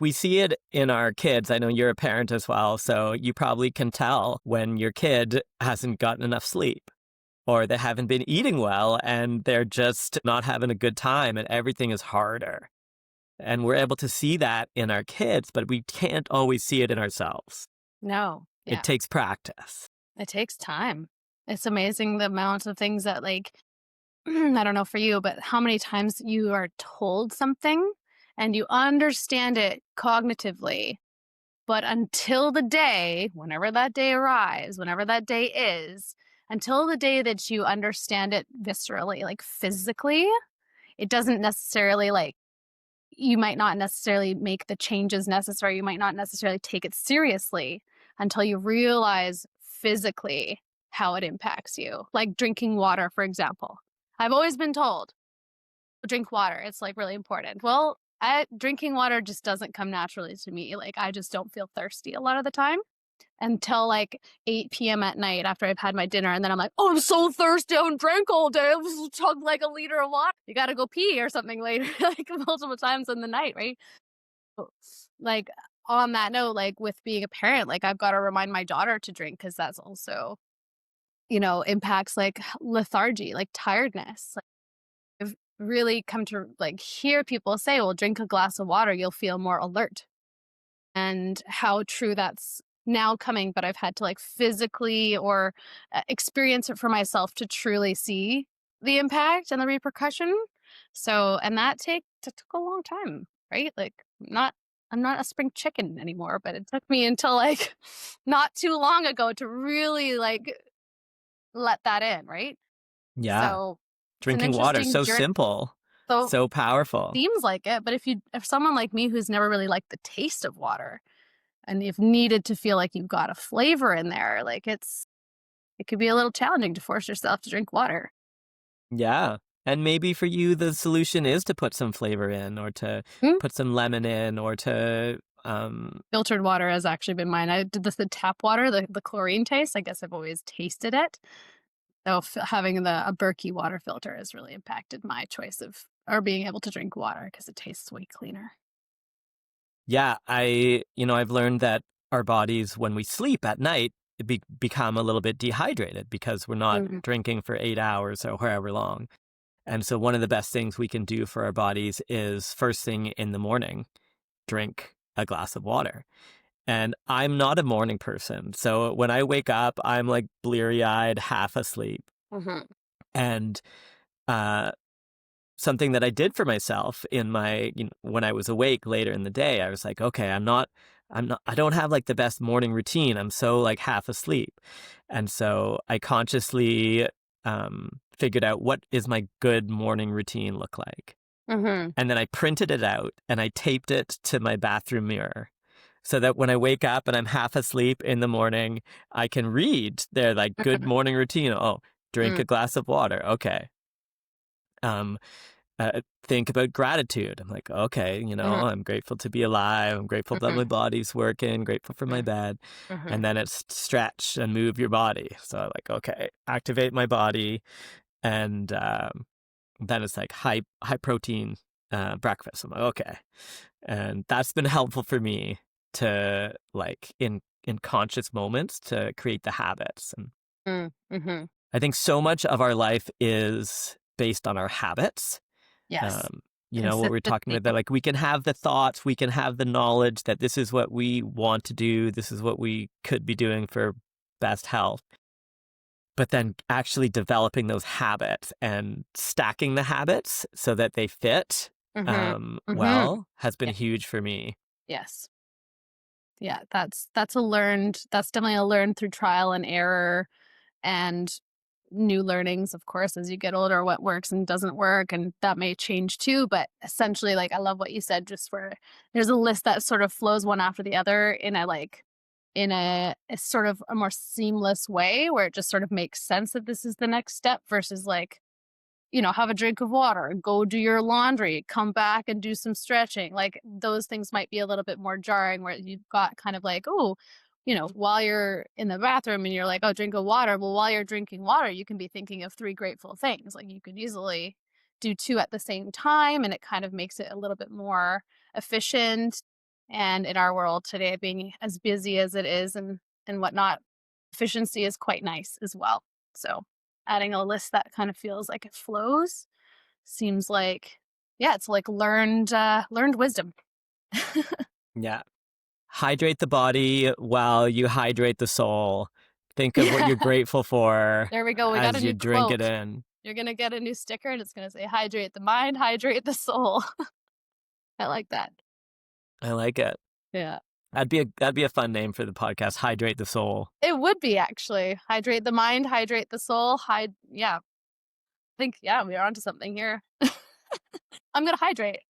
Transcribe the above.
We see it in our kids. I know you're a parent as well, so you probably can tell when your kid hasn't gotten enough sleep or they haven't been eating well and they're just not having a good time and everything is harder. And we're able to see that in our kids, but we can't always see it in ourselves. No. It Yeah. takes practice. It takes time. It's amazing the amount of things that, like, I don't know for you, but how many times you are told something and you understand it cognitively, but until the day, whenever that day arrives, whenever that day is, until the day that you understand it viscerally, like physically, it doesn't necessarily like you might not necessarily make the changes necessary. You might not necessarily take it seriously until you realize physically how it impacts you. Like drinking water, for example. I've always been told, drink water. It's like really important. Well, drinking water just doesn't come naturally to me. Like I just don't feel thirsty a lot of the time until like 8 p.m. at night after I've had my dinner. And then I'm like, oh, I'm so thirsty. I haven't drank all day. I've just chugged like a liter of water. You got to go pee or something later, like multiple times in the night, right? So, like on that note, like with being a parent, like I've got to remind my daughter to drink because that's also, impacts like lethargy, like tiredness. Like, I've really come to like hear people say, well, drink a glass of water, you'll feel more alert. And how true that's now coming, but I've had to like physically or experience it for myself to truly see the impact and the repercussion. So, and that took a long time, right? Like, I'm not a spring chicken anymore, but it took me until like not too long ago to really like let that in, right? Yeah. So, it's an Drinking water, interesting so journey. simple, So, so powerful. seems like it, but if someone like me who's never really liked the taste of water, and you've needed to feel like you've got a flavor in there, like it could be a little challenging to force yourself to drink water. Yeah. And maybe for you, the solution is to put some flavor in or to Mm. put some lemon in or to, Filtered water has actually been mine. I did the tap water, the chlorine taste. I guess I've always tasted it. So having a Berkey water filter has really impacted my choice of or being able to drink water because it tastes way cleaner. yeah, I've learned that our bodies, when we sleep at night, become a little bit dehydrated because we're not Mhm. drinking for 8 hours or however long. And so one of the best things we can do for our bodies is first thing in the morning, drink a glass of water. And I'm not a morning person. So when I wake up, I'm like bleary eyed, half asleep. Mhm. And uh, something that I did for myself when I was awake later in the day, I was like, okay, I don't have like the best morning routine. I'm so like half asleep. And so I consciously figured out what is my good morning routine look like. Mhm. And then I printed it out and I taped it to my bathroom mirror so that when I wake up and I'm half asleep in the morning, I can read their like good Mhm. morning routine. Oh, drink Mm. a glass of water. Okay. Um, think about gratitude. I'm like, okay, Mhm. I'm grateful to be alive. I'm grateful that Mhm. my body's working, grateful for my Mm. bed. And Mhm. then it's stretch and move your body. So I'm like, okay, activate my body. And then it's like high protein breakfast. I'm like, okay. And that's been helpful for me to like in conscious moments to create the habits. And Mm. Mhm. I think so much of our life is based on our habits. Yes. Um, what we're talking Consistency. about, that like we can have the thoughts, we can have the knowledge that this is what we want to do, this is what we could be doing for best health. But then actually developing those habits and stacking the habits so that they fit Mhm. Mhm. well has been Yeah. huge for me. Yes. Yeah, that's definitely a learned through trial and error and new learnings, of course, as you get older, what works and doesn't work, and that may change too, but essentially, like, I love what you said, just where there's a list that sort of flows one after the other in a sort of a more seamless way where it just sort of makes sense that this is the next step versus, like, have a drink of water, go do your laundry, come back and do some stretching. Like those things might be a little bit more jarring where you've got kind of like, oh, while you're in the bathroom and you're like, oh, drink of water. Well, while you're drinking water, you can be thinking of three grateful things. Like you could easily do two at the same time and it kind of makes it a little bit more efficient And in our world today, being as busy as it is and whatnot, efficiency is quite nice as well. So adding a list that kind of feels like it flows seems like, yeah, it's like learned wisdom. Yeah. Hydrate the body while you hydrate the soul. Think of what Yeah, you're grateful for there we go. We got a as you new drink it quote. in. You're gonna get a new sticker and it's gonna say hydrate the mind, hydrate the soul. I like that. I like it. Yeah. That'd be a fun name for the podcast, Hydrate the Soul. It would be actually. Hydrate the mind, hydrate the soul, yeah. I think, yeah, we're onto something here. I'm gonna hydrate.